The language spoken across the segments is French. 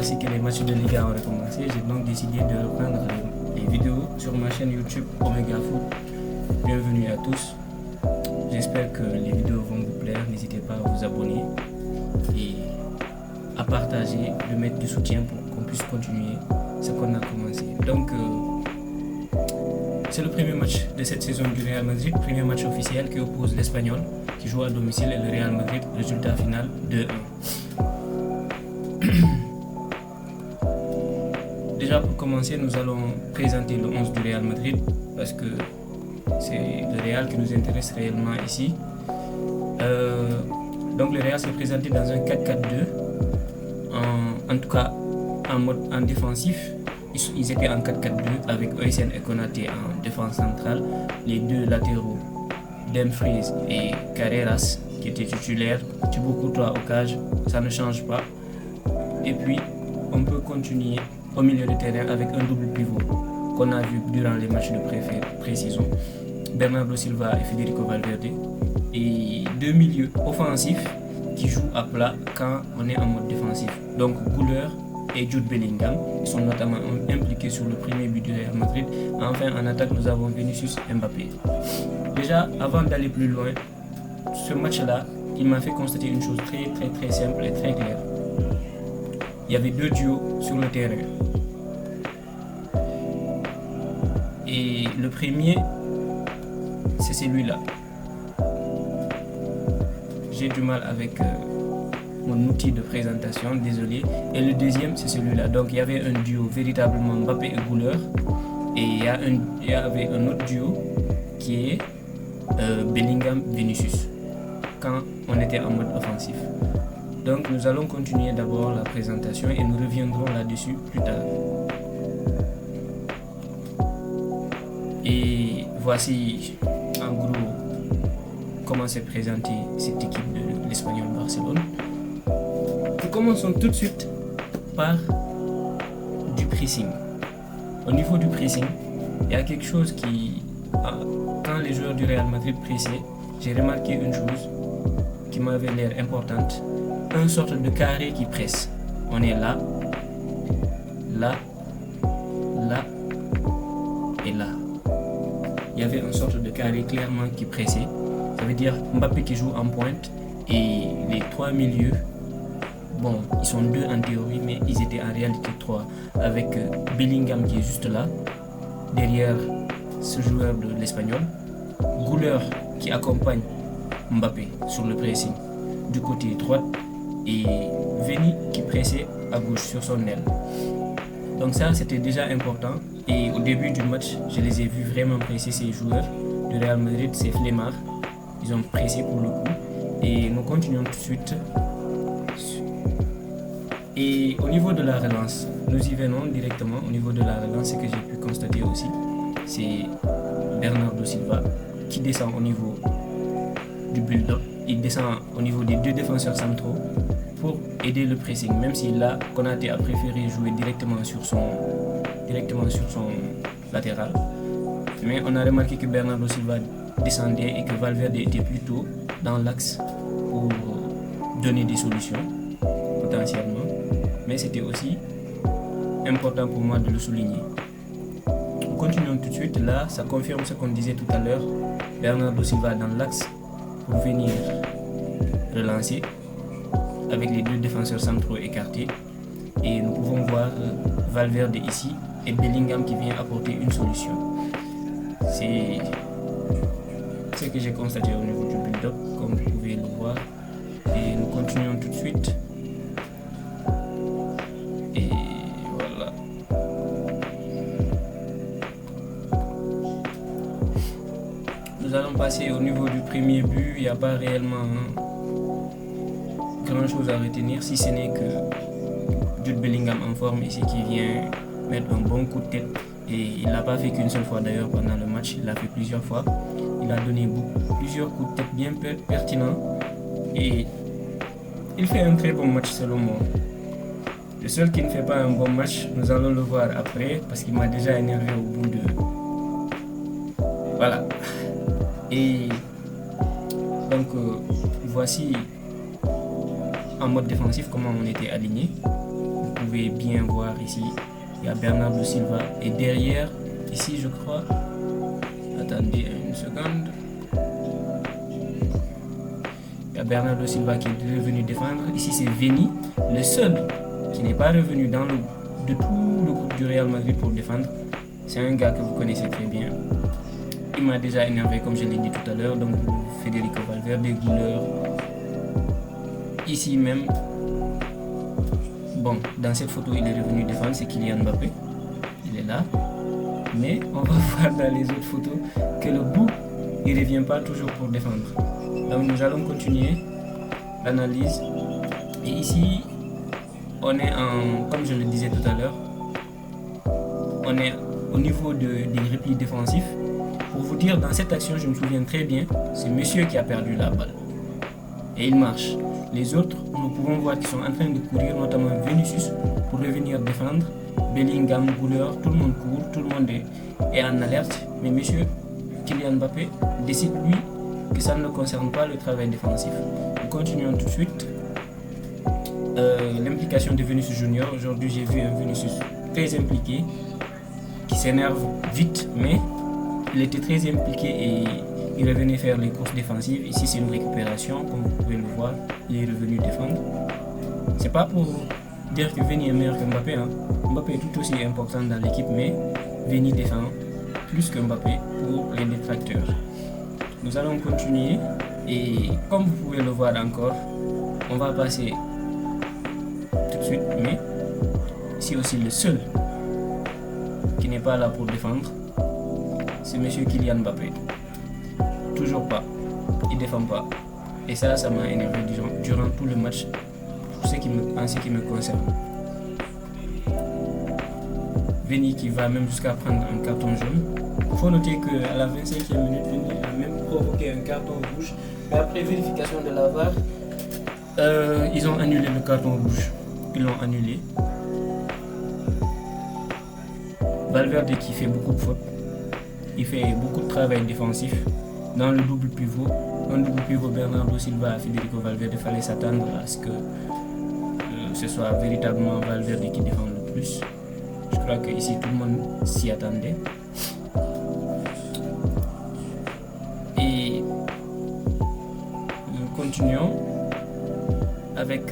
voici que les matchs de Liga ont recommencé. J'ai donc décidé de reprendre les vidéos sur ma chaîne YouTube Omega Foot. Bienvenue à tous. J'espère que les vidéos vont vous plaire. N'hésitez pas à vous abonner et à partager, de mettre du soutien pour qu'on puisse continuer ce qu'on a commencé. Donc, c'est le premier match de cette saison du Real Madrid, premier match officiel qui oppose l'Espagnol qui joue à domicile et le Real Madrid, résultat final 2-1. Déjà pour commencer, nous allons présenter le 11 du Real Madrid parce que c'est le Real qui nous intéresse réellement ici. Donc le Real s'est présenté dans un 4-4-2, en tout cas en défensif. Ils étaient en 4-4-2 avec Oysén et Konaté en défense centrale, les deux latéraux Dumfries et Carreras qui étaient titulaires, Thibaut Courtois au cage, ça ne change pas. Et puis on peut continuer au milieu de terrain avec un double pivot qu'on a vu durant les matchs de pré-saison, Bernardo Silva et Federico Valverde, et deux milieux offensifs qui jouent à plat quand on est en mode défensif. Donc Güler et Jude Bellingham sont notamment impliqués sur le premier but du Real Madrid. Enfin en attaque nous avons Vinicius Mbappé. Déjà avant d'aller plus loin, ce match-là, il m'a fait constater une chose très simple et très claire. Il y avait deux duos sur le terrain. Et le premier, c'est celui-là. J'ai du mal avec mon outil de présentation, désolé. Et le deuxième, c'est celui-là. Donc il y avait un duo véritablement Mbappé et Güler. Et il y avait un autre duo qui est Bellingham-Vinicius quand on était en mode offensif. Donc nous allons continuer d'abord la présentation et nous reviendrons là-dessus plus tard. Et voici en gros comment s'est présentée cette équipe de l'Espagnol Barcelone. Nous commençons tout de suite par du pressing. Au niveau du pressing, il y a quelque chose qui, quand les joueurs du Real Madrid pressaient, j'ai remarqué une chose qui m'avait l'air importante. Une sorte de carré qui presse. On est là, là, là et là. Il y avait une sorte de carré clairement qui pressait. Ça veut dire Mbappé qui joue en pointe et les trois milieux, bon, ils sont deux en théorie, mais ils étaient en réalité trois, avec Bellingham qui est juste là, derrière ce joueur de l'Espagnol, Güler qui accompagne Mbappé sur le pressing du côté droit, et Veni qui pressait à gauche sur son aile. Donc ça c'était déjà important, et au début du match je les ai vus vraiment presser ces joueurs du Real Madrid, ces flemmards. Ils ont pressé pour le coup et nous continuons tout de suite. Et au niveau de la relance, nous y venons directement. Au niveau de la relance, ce que j'ai pu constater aussi, c'est Bernardo Silva qui descend au niveau du build-up. Il descend au niveau des deux défenseurs centraux pour aider le pressing, même si là Konaté a préféré jouer directement sur son latéral. Mais on a remarqué que Bernardo Silva descendait et que Valverde était plutôt dans l'axe pour donner des solutions potentiellement. Mais c'était aussi important pour moi de le souligner. Continuons tout de suite. Là, ça confirme ce qu'on disait tout à l'heure. Bernardo Silva dans l'axe pour venir relancer avec les deux défenseurs centraux écartés. Et nous pouvons voir Valverde ici et Bellingham qui vient apporter une solution. C'est ce que j'ai constaté au niveau du build-up, comme vous pouvez le voir. Et nous continuons tout de suite. Et voilà. Nous allons passer au niveau du premier but. Il n'y a pas réellement grand chose à retenir, si ce n'est que Jude Bellingham en forme ici qui vient mettre un bon coup de tête. Et il l'a pas fait qu'une seule fois d'ailleurs pendant le match, il l'a fait plusieurs fois. Il a donné plusieurs coups de tête bien pertinents et il fait un très bon match selon moi. Le seul qui ne fait pas un bon match, nous allons le voir après parce qu'il m'a déjà énervé au bout de... Voilà. Et donc voici en mode défensif comment on était aligné. Vous pouvez bien voir ici, il y a Bernardo Silva. Et derrière, ici je crois, attendez une seconde, il y a Bernardo Silva qui est revenu défendre. Ici c'est Vini, le seul qui n'est pas revenu de tout le groupe du Real Madrid pour défendre. C'est un gars que vous connaissez très bien. Il m'a déjà énervé comme je l'ai dit tout à l'heure. Donc Federico Valverde, Güler. Ici même, bon, dans cette photo il est revenu défendre, c'est Kylian Mbappé. Il est là. Mais on va voir dans les autres photos que le bout, il ne revient pas toujours pour défendre. Donc nous allons continuer l'analyse. Et ici, on est comme je le disais tout à l'heure, on est au niveau des replis défensifs. Pour vous dire, dans cette action, je me souviens très bien, c'est monsieur qui a perdu la balle. Et il marche. Les autres, nous pouvons voir qu'ils sont en train de courir, notamment Vinicius, pour revenir défendre. Bellingham, Güler, tout le monde court, tout le monde est en alerte. Mais monsieur Kylian Mbappé décide, lui, que ça ne le concerne pas le travail défensif. Nous continuons tout de suite. L'implication de Vinicius Junior. Aujourd'hui, j'ai vu un Vinicius très impliqué, qui s'énerve vite, mais il était très impliqué et il revenait faire les courses défensives. Ici, c'est une récupération, comme vous pouvez le voir. Il est revenu défendre. C'est pas pour dire que Vini est meilleur que Mbappé. Hein. Mbappé est tout aussi important dans l'équipe, mais Vini défend plus que Mbappé pour les détracteurs. Nous allons continuer et comme vous pouvez le voir encore, on va passer tout de suite, mais c'est aussi le seul qui n'est pas là pour défendre, c'est monsieur Kylian Mbappé. Toujours pas, il défend pas. Et ça m'a énervé durant tout le match, en ce qui me concerne. Vini qui va même jusqu'à prendre un carton jaune. Il faut noter qu'à la 25e minute, Vini a même provoqué un carton rouge. Mais après vérification de la VAR, ils ont annulé le carton rouge. Ils l'ont annulé. Valverde qui fait beaucoup de fautes. Il fait beaucoup de travail défensif. Dans le double pivot, Bernardo Silva, Federico Valverde, il fallait s'attendre à ce que ce soit véritablement Valverde qui défend le plus. Je crois que ici tout le monde s'y attendait. Et nous continuons avec.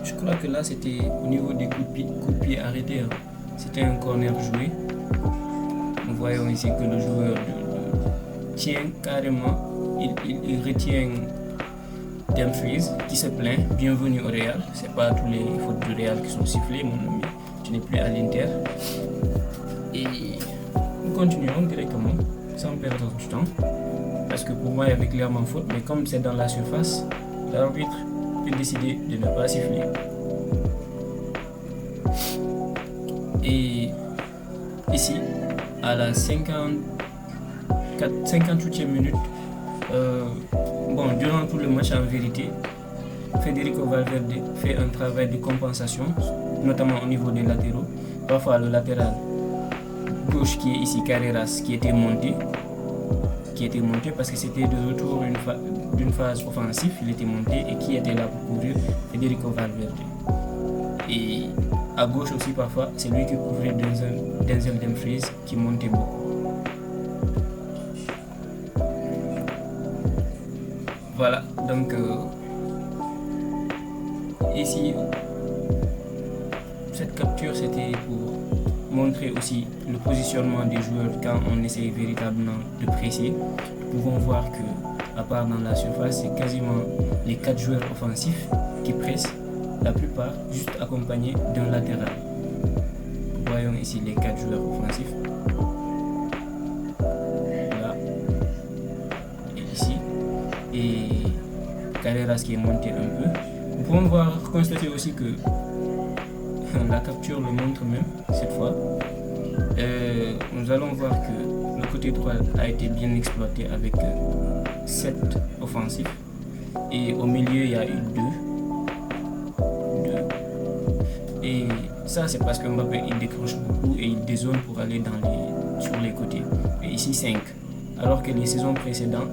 Je crois que là c'était au niveau des coups de pied arrêtés. Hein. C'était un corner joué. Nous voyons ici que le joueur tient carrément, il retient Dumfries qui se plaint. Bienvenue au Real. C'est pas tous les fautes du Real qui sont sifflées, mon ami. Tu n'es plus à l'Inter. Et nous continuons directement sans perdre du temps. Parce que pour moi, il y avait clairement faute. Mais comme c'est dans la surface, l'arbitre peut décider de ne pas siffler. Et ici, à la 58e minute, durant tout le match en vérité, Federico Valverde fait un travail de compensation, notamment au niveau des latéraux. Parfois le latéral gauche qui est ici, Carreras, qui était monté parce que c'était de retour d'une phase offensive, il était monté et qui était là pour couvrir Federico Valverde. Et à gauche aussi parfois, c'est lui qui couvrait Denzel Dumfries qui montait beaucoup. Voilà, donc ici, cette capture c'était pour montrer aussi le positionnement des joueurs quand on essaye véritablement de presser. Nous pouvons voir que, à part dans la surface, c'est quasiment les 4 joueurs offensifs qui pressent, la plupart juste accompagnés d'un latéral. Voyons ici les 4 joueurs offensifs. Là. Et ici. Et Carreras qui est monté un peu. Nous pouvons constater aussi que la capture le montre même cette fois. Nous allons voir que le côté droit a été bien exploité avec 7 offensifs. Et au milieu, il y a eu 2. Et ça, c'est parce que Mbappé il décroche beaucoup et il dézone pour aller sur les côtés. Et ici, 5. Alors que les saisons précédentes,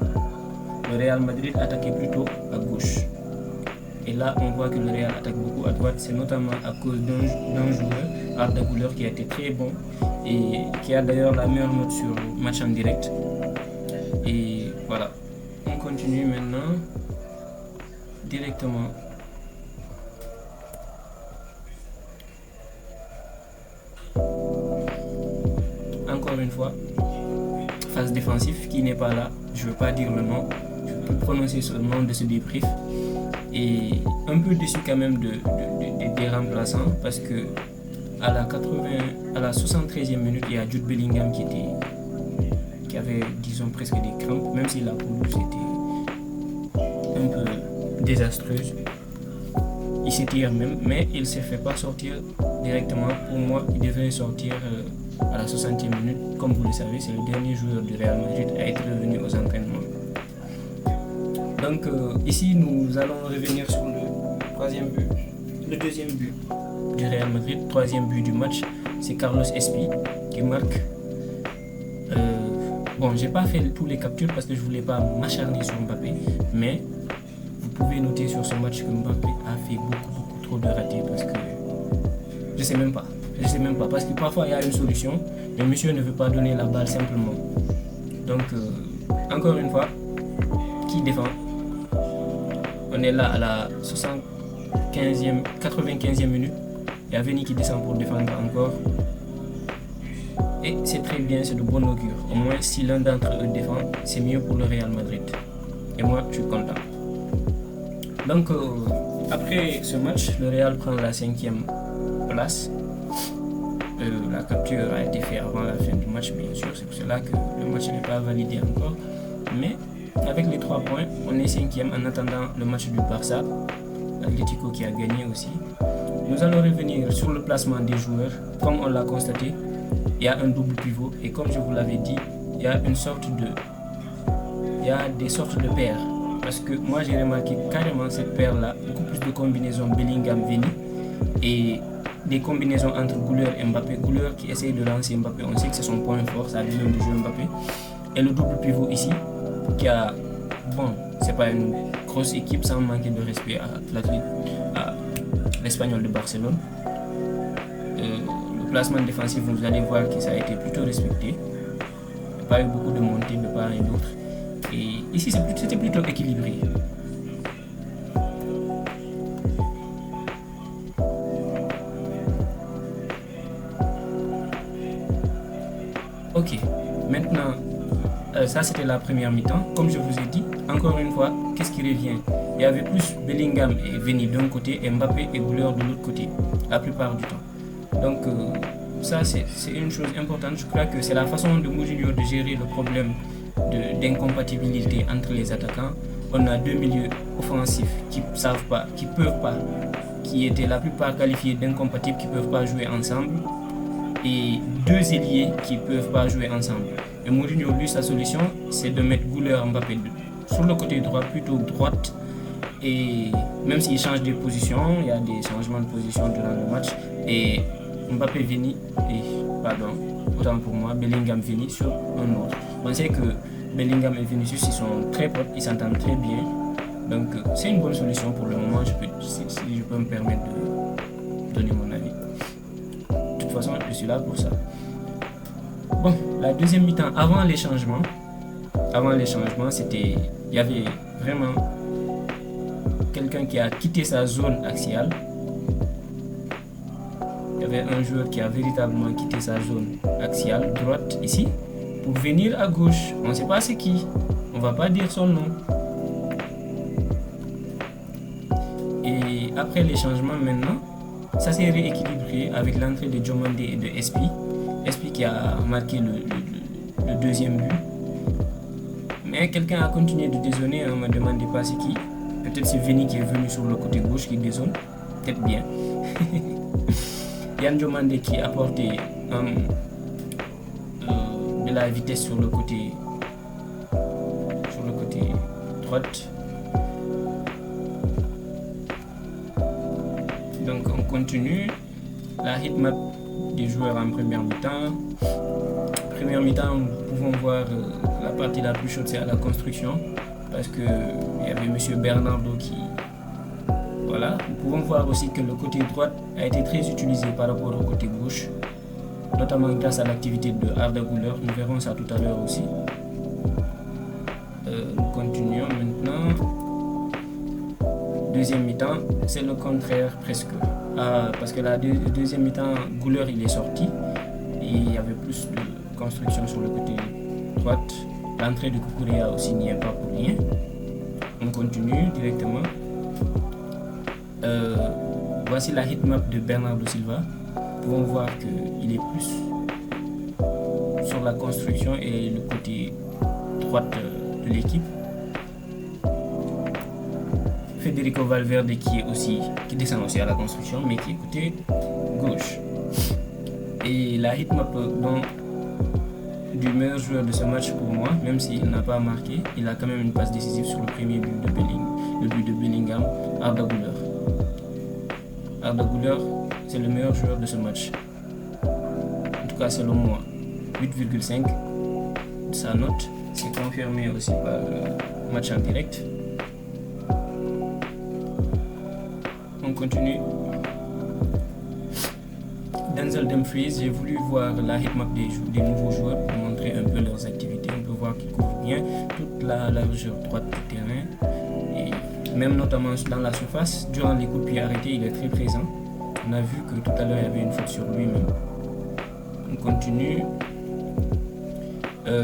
le Real Madrid attaquait plutôt à gauche. Et là, on voit que le Real attaque beaucoup à droite. C'est notamment à cause d'un joueur, Arda Güler, qui a été très bon et qui a d'ailleurs la meilleure note sur le match en direct. Et voilà, on continue maintenant directement. Encore une fois, phase défensive qui n'est pas là. Je ne veux pas dire le nom, je peux prononcer ce nom de ce débrief. Et un peu déçu quand même des remplaçants parce que à la 73e minute, il y a Jude Bellingham qui avait, disons, presque des crampes, même si la pelouse était un peu désastreuse. Il s'étire même, mais il ne s'est fait pas sortir directement. Pour moi, il devrait sortir à la 60e minute. Comme vous le savez, c'est le dernier joueur du Real Madrid à être revenu aux entraînements. Donc ici, nous allons revenir sur le deuxième but du Real Madrid, troisième but du match. C'est Carlos Espi qui marque. Bon, j'ai pas fait tous les captures parce que je voulais pas m'acharner sur Mbappé, mais vous pouvez noter sur ce match que Mbappé a fait beaucoup trop de ratés parce que je sais même pas parce que parfois il y a une solution, mais monsieur ne veut pas donner la balle simplement. Donc encore une fois, qui défend? On est là à la 95e minute. Il y a Veni qui descend pour défendre encore. Et c'est très bien, c'est de bon augure. Au moins, si l'un d'entre eux défend, c'est mieux pour le Real Madrid. Et moi, je suis content. Donc, après ce match, le Real prend la 5e place. La capture a été faite avant la fin du match, bien sûr. C'est pour cela que le match n'est pas validé encore. Mais avec les 3 points, on est 5e en attendant le match du Barça. L'Atlético qui a gagné aussi. Nous allons revenir sur le placement des joueurs. Comme on l'a constaté, il y a un double pivot. Et comme je vous l'avais dit, il y a des sortes de paires. Parce que moi, j'ai remarqué carrément cette paire-là. Beaucoup plus de combinaisons Bellingham-Veni. Et des combinaisons entre Güler et Mbappé. Güler qui essaye de lancer Mbappé. On sait que c'est son point fort, sa vision de jeu Mbappé. Et le double pivot ici, qui a... Bon, c'est pas une grosse équipe sans manquer de respect à l'Espagnol de Barcelone. Le placement défensif, vous allez voir que ça a été plutôt respecté. Il n'y a pas eu beaucoup de montées de part et d'autre. Et ici, c'était plutôt équilibré. Ok, maintenant, ça c'était la première mi-temps. Comme je vous ai dit, encore une fois, qu'est-ce qui revient? Il y avait plus Bellingham et Veni d'un côté et Mbappé et Güler de l'autre côté, la plupart du temps. Donc ça c'est une chose importante. Je crois que c'est la façon de Mourinho de gérer le problème d'incompatibilité entre les attaquants. On a 2 milieux offensifs qui savent pas, qui peuvent pas, qui étaient la plupart qualifiés d'incompatibles, qui peuvent pas jouer ensemble, et 2 ailiers qui peuvent pas jouer ensemble. Et Mourinho, lui, sa solution, c'est de mettre Güler Mbappé sur le côté droit, plutôt droite. Et même s'il change de position, il y a des changements de position durant le match. Et Mbappé Veni, autant pour moi, Bellingham Veni sur un autre. On sait que Bellingham et Vinicius, ils sont très potes, ils s'entendent très bien. Donc c'est une bonne solution pour le moment, si je peux me permettre de donner mon avis. De toute façon, je suis là pour ça. Bon, la deuxième mi-temps, avant les changements, il y avait vraiment quelqu'un qui a quitté sa zone axiale. Il y avait un joueur qui a véritablement quitté sa zone axiale, droite ici, pour venir à gauche. On ne sait pas c'est qui, on ne va pas dire son nom. Et après les changements maintenant, ça s'est rééquilibré avec l'entrée de Diomandé et de Espi. Espi qui a marqué le deuxième but. Mais quelqu'un a continué de dézonner, on ne me demandait pas c'est qui. Peut-être c'est Veni qui est venu sur le côté gauche qui dézone. Peut-être bien. Yann Diomandé qui a apporté de la vitesse sur le côté droite. Donc on continue. La hitmap des joueurs en première mi-temps. Première mi-temps, nous pouvons voir la partie la plus chaude, c'est à la construction. Parce qu'il y avait M. Bernardo Voilà, nous pouvons voir aussi que le côté droit a été très utilisé par rapport au côté gauche, notamment grâce à l'activité de Arda Güler. Nous verrons ça tout à l'heure aussi. Nous continuons maintenant. Deuxième mi-temps, c'est le contraire presque. Parce que la deuxième mi-temps, Güler il est sorti et il y avait plus de construction sur le côté droite. L'entrée de Cucurella aussi n'y est pas pour rien. On continue directement. Voici la hitmap de Bernardo Silva. Nous pouvons voir qu'il est plus sur la construction et le côté droite de l'équipe. Federico Valverde qui descend aussi à la construction, mais qui est côté gauche. Et la hitmap du meilleur joueur de ce match pour moi, même s'il n'a pas marqué, il a quand même une passe décisive sur le premier but de Bellingham, Arda Güler. Arda Güler, c'est le meilleur joueur de ce match. En tout cas, selon moi, 8,5 sa note. C'est confirmé aussi par le match en direct. On continue. Denzel Dumfries, j'ai voulu voir la hitmap des nouveaux joueurs pour montrer un peu leurs activités. On peut voir qu'ils couvrent bien toute la largeur droite du terrain. Et même notamment dans la surface, durant les coups de pied arrêtés, il est très présent. On a vu que tout à l'heure, il y avait une faute sur lui-même. On continue.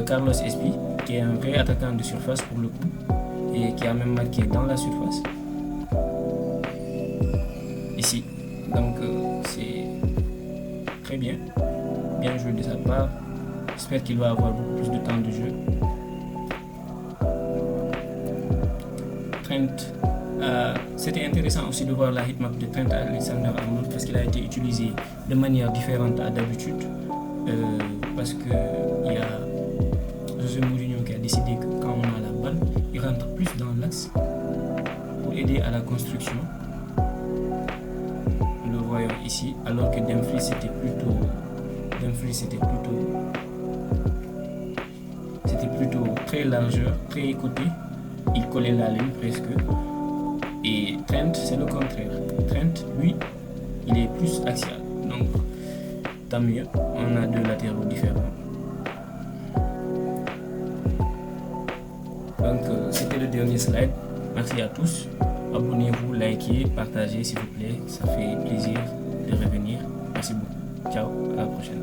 Carlos Espi, qui est un vrai attaquant de surface pour le coup, et qui a même marqué dans la surface. Ici. Donc, c'est très bien. Bien joué de sa part. J'espère qu'il va avoir beaucoup plus de temps de jeu. Trent. C'était intéressant aussi de voir la hitmap de Trent Alexander-Arnold parce qu'il a été utilisé de manière différente à d'habitude. Parce que il y a José Mourinho qui a décidé que quand on a la balle, il rentre plus dans l'axe pour aider à la construction. Nous le voyons ici, alors que Dumfries c'était plutôt très largeur, très côté. Il collait la ligne presque. Et Trent, c'est le contraire. Trent, lui, il est plus axial. Donc, tant mieux, on a deux latéraux différents. Donc, c'était le dernier slide. Merci à tous. Abonnez-vous, likez, partagez s'il vous plaît. Ça fait plaisir de revenir. Merci beaucoup. Ciao, à la prochaine.